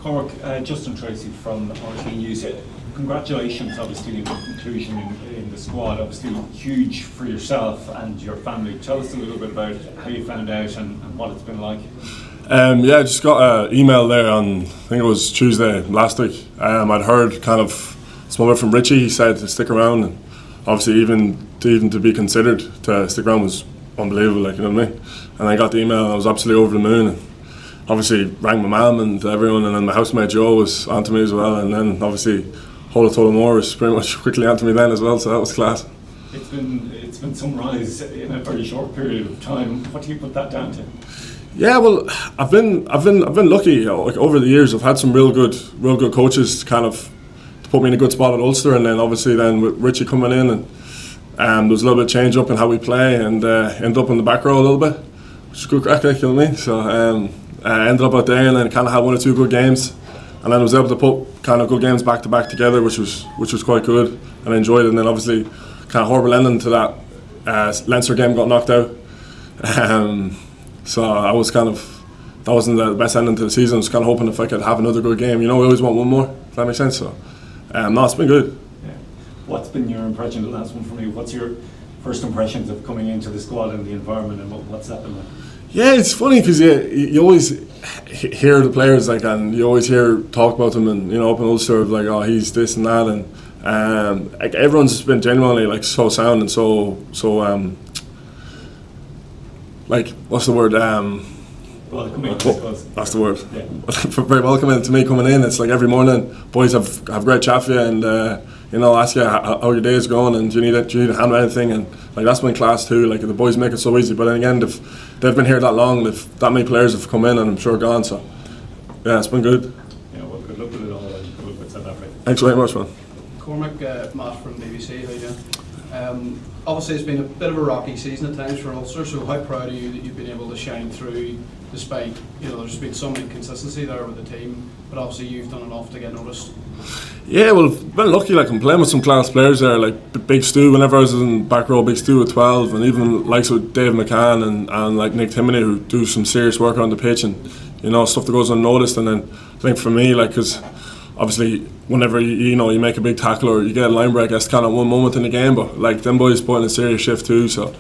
Cormac, Justin Tracy from RT News. Congratulations, obviously, on inclusion in the squad. Obviously, huge for yourself and your family. Tell us a little bit about how you found out and what it's been like. I just got an email there on, I think it was Tuesday last week. I'd heard kind of small bit from Richie. He said to stick around, and obviously even to be considered to stick around was unbelievable, like, you know what I mean. And I got the email and I was absolutely over the moon. And obviously rang my mum and everyone, and then my housemate Joe was onto me as well, and then obviously Whole of Tullamore was pretty much quickly onto me then as well, so that was class. It's been some rise in a very short period of time. What do you put that down to? Yeah, well, I've been lucky. You know, like over the years, I've had some real good coaches kind of to put me in a good spot at Ulster, and then obviously with Richie coming in, and there was a little bit of change up in how we play, and ended up in the back row a little bit, which is good crack, you know what I mean? So I ended up out there and then kind of had one or two good games, and then was able to put kind of good games back to back together, which was quite good, and I enjoyed it. And then obviously kind of horrible ending to that Leinster game, got knocked out. So I was that wasn't the best ending to the season. I was kind of hoping if I could have another good game. You know, we always want one more, if that makes sense. So no, it's been good. Yeah. What's been your impression, the last one for me, what's your first impressions of coming into the squad and the environment, and what's that been like? Yeah, it's funny because you always hear the players, like, and you always hear talk about them, and you know, up in Ulster, like, oh, he's this and that, and like, everyone's been genuinely like so sound and so like, what's the word? Welcoming, I suppose. That's the word. Yeah. Very welcoming to me coming in. It's like every morning, boys have great chat for you, and you know, ask you how your day is going, and do you need a hand with anything, and like, that's been class too. Like, the boys make it so easy. But then again, they've been here that long, that many players have come in, and I'm sure gone. So yeah, it's been good. Yeah, well, good luck with it all, and good luck with South Africa. Thanks very much, man. Cormac, Matt from BBC, how you doing? Obviously, it's been a bit of a rocky season at times for Ulster, so how proud are you that you've been able to shine through despite, you know, there's been some inconsistency there with the team, but obviously you've done enough to get noticed? Yeah, well, I've been lucky. Like, I'm playing with some class players there, like Big Stu. Whenever I was in back row, Big Stu at 12, and even likes with Dave McCann and like Nick Timoney, who do some serious work around the pitch, and you know, stuff that goes unnoticed. And then I think for me, like, because obviously whenever you make a big tackle or you get a line break, that's kind of one moment in the game, but like, them boys put in a serious shift too. So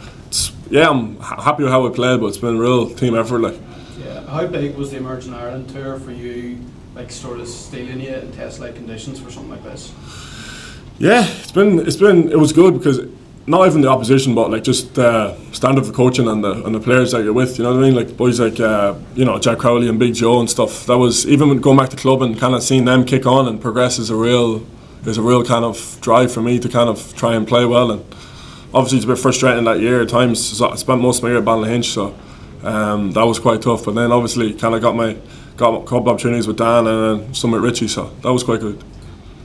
I'm happy with how we played, but it's been a real team effort. Like, yeah, how big was the Emerging Ireland tour for you? Like, sort of stealing you in test-like conditions for something like this? Yeah, it was good, because not even the opposition, but like just the standard of coaching and the players that you're with. You know what I mean? Like, boys like you know, Jack Crowley and Big Joe and stuff. That was, even when going back to club and kind of seeing them kick on and progress, is a real kind of drive for me to kind of try and play well. And obviously it's a bit frustrating that year at times. So I spent most of my year at Ballyhinch, so that was quite tough. But then obviously kind of got a couple of opportunities with Dan and then some with Richie, so that was quite good.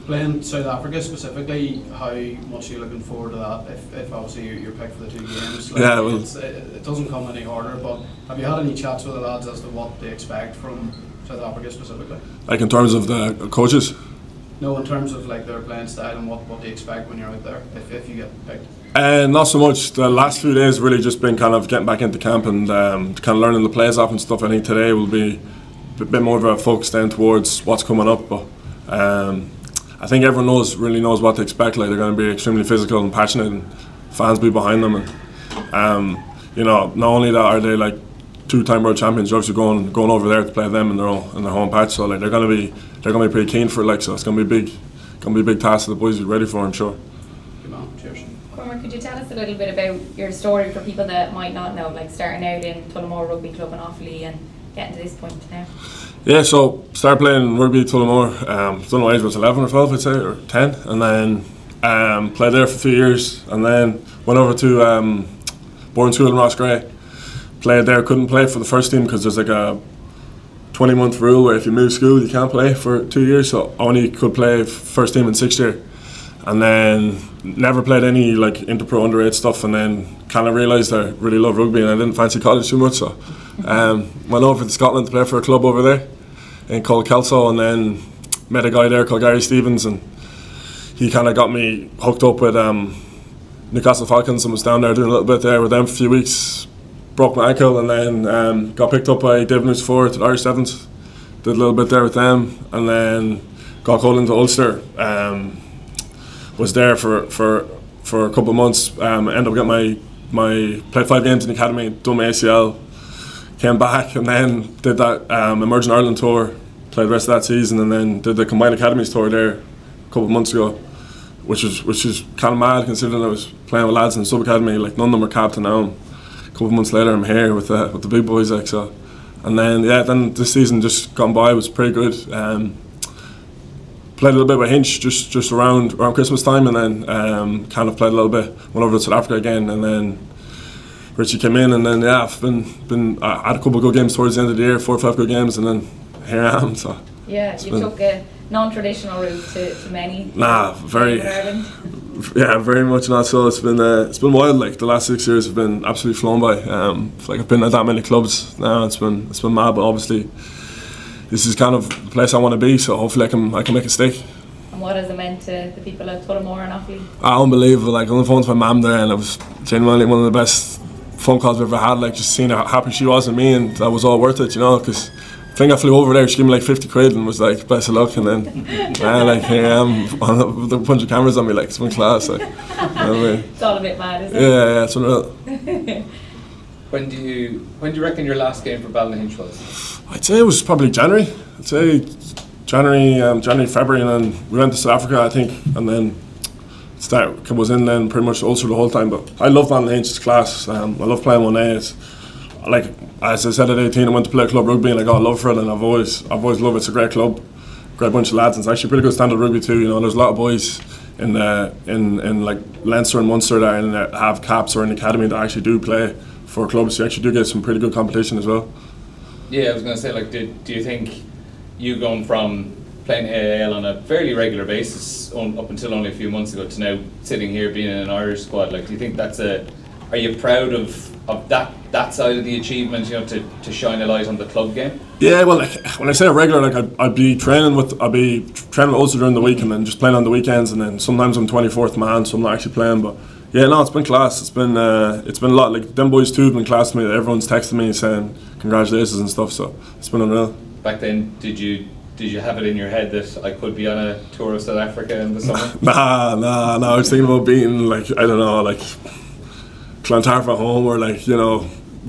Playing South Africa specifically, how much are you looking forward to that, if obviously you're picked for the 2 games? Like, yeah, well, it doesn't come any harder, but have you had any chats with the lads as to what they expect from South Africa specifically? Like, in terms of the coaches? No, in terms of like their playing style and what they expect when you're out there, if you get picked. Not so much. The last few days really just been kind of getting back into camp and kind of learning the plays off and stuff. I think today will be a bit more of a focus down towards what's coming up, but I think everyone really knows what to expect. Like, they're going to be extremely physical and passionate, and fans be behind them, and you know, not only that are they like 2-time world champions, they're obviously going over there to play them in their home patch, so like, they're going to be pretty keen for it, like, so it's going to be a big task that the boys will be ready for, I'm sure. Good man, cheers. Cormac, could you tell us a little bit about your story for people that might not know, like starting out in Tullamore Rugby Club in Offaly and getting to this point now? Yeah, so started playing rugby at Tullamore, I don't know, age was 11 or 12 I'd say, or 10, and then played there for 2 years, and then went over to boarding school in Rossgrey. Played there, couldn't play for the first team because there's like a 20-month rule where if you move school you can't play for 2 years, so only could play first team in 6th year. And then never played any like interpro underage stuff, and then kind of realised I really love rugby and I didn't fancy college too much, so went over to Scotland to play for a club over there called Kelso, and then met a guy there called Gary Stevens, and he kind of got me hooked up with Newcastle Falcons, and was down there doing a little bit there with them for a few weeks. Broke my ankle, and then got picked up by David News 4 to the Irish Sevens, did a little bit there with them, and then got called into Ulster. Was there for a couple of months. Ended up getting played 5 games in the academy, done my ACL, came back, and then did that Emerging Ireland tour. Played the rest of that season, and then did the Combined Academies tour there a couple of months ago, which is kind of mad considering I was playing with lads in the sub academy. Like none of them were capped, and now a couple of months later I'm here with the big boys. Like so, and then then this season just gone by was pretty good. Played a little bit with Hinch just around Christmas time, and then kind of played a little bit. Went over to South Africa again, and then Richie came in, and then I've been I had a couple of good games towards the end of the year, 4 or 5 good games, and then here I am. So yeah, you took a non-traditional route to many. Very much not. So it's been wild. Like the last 6 years have been absolutely flown by. Like I've been at that many clubs now. It's been mad, but obviously this is kind of the place I want to be. So hopefully I can make it stick. And what has it meant to the people at Tullamore and Offaly? Unbelievable. Like on the phone to my mum there, and it was genuinely one of the best phone calls I've ever had. Like just seeing how happy she was with me, and that was all worth it, you know, because I think I flew over there, she gave me like 50 quid and was like, best of luck, and then like here I am with a bunch of cameras on me, like it's been class. Like, you know what I mean? It's all a bit mad, isn't it? Yeah, it's unreal. When do you reckon your last game for Ballynahinch was? I'd say it was probably January. I'd say January, February, and then we went to South Africa, I think, and then was in then pretty much Ulster the whole time. But I love Ballynahinch, it's class. I love playing 1A. It's like, as I said at 18, I went to play club rugby and I got a love for it, and I've always loved it. It's a great club, great bunch of lads, and it's actually pretty good standard rugby too. You know, there's a lot of boys in like Leinster and Munster that have caps or in the academy that actually do play for clubs. You actually do get some pretty good competition as well. Yeah, I was going to say, like, do you think you going from playing AAL on a fairly regular basis up until only a few months ago to now sitting here being in an Irish squad, like, do you think are you proud of that side of the achievement, you know, to shine a light on the club game? Yeah, well, like when I say regular, like I'd be training with Ulster during the week and then just playing on the weekends, and then sometimes I'm 24th man, so I'm not actually playing. But yeah, no, it's been class. It's been a lot. Like them boys too have been class to me. Everyone's texting me saying congratulations and stuff. So it's been unreal. Back then, did you have it in your head that I could be on a tour of South Africa in the summer? Nah. I was thinking about beating, like, I don't know, like Clontarf at home, or like, you know,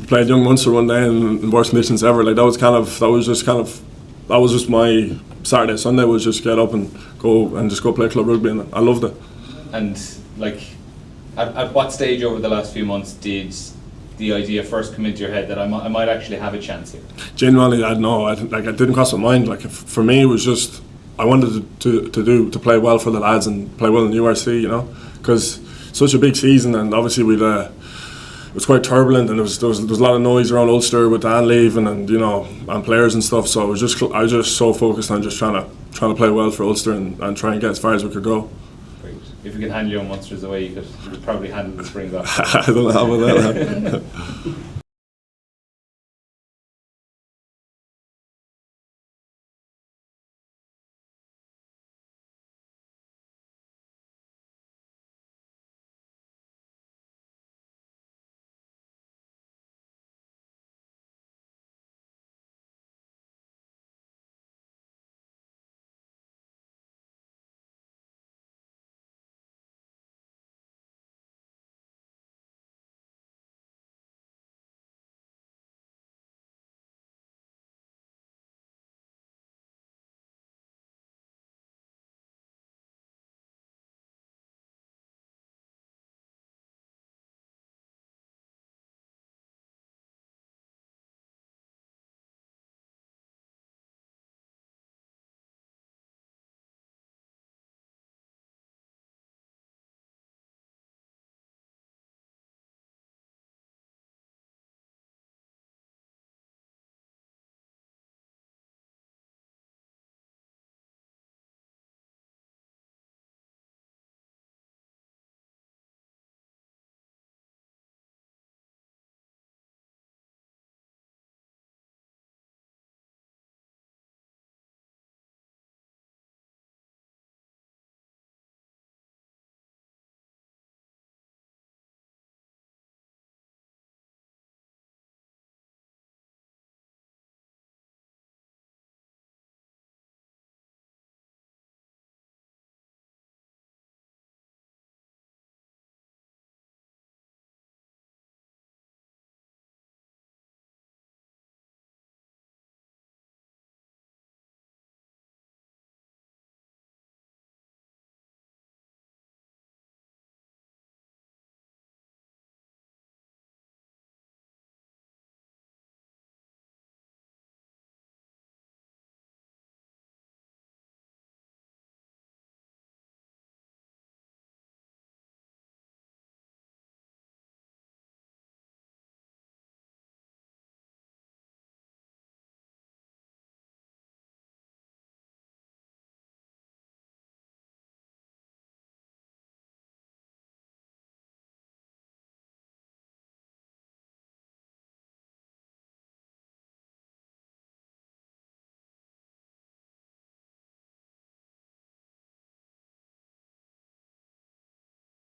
played Young Munster one day in worst conditions ever. Like that was just my Saturday, Sunday was just get up and go play club rugby, and I loved it. And like, at what stage over the last few months did the idea first come into your head that I might actually have a chance here? Genuinely, I don't know. It didn't cross my mind. Like for me, it was just I wanted to play well for the lads and play well in the URC, you know, because such a big season, and obviously it was quite turbulent, and there was a lot of noise around Ulster with Dan leaving and you know, and players and stuff. So I was just so focused on just trying to play well for Ulster and try and get as far as we could go. Great. If we could handle Young Munsters away, you could probably handle the Springboks. I don't know about that.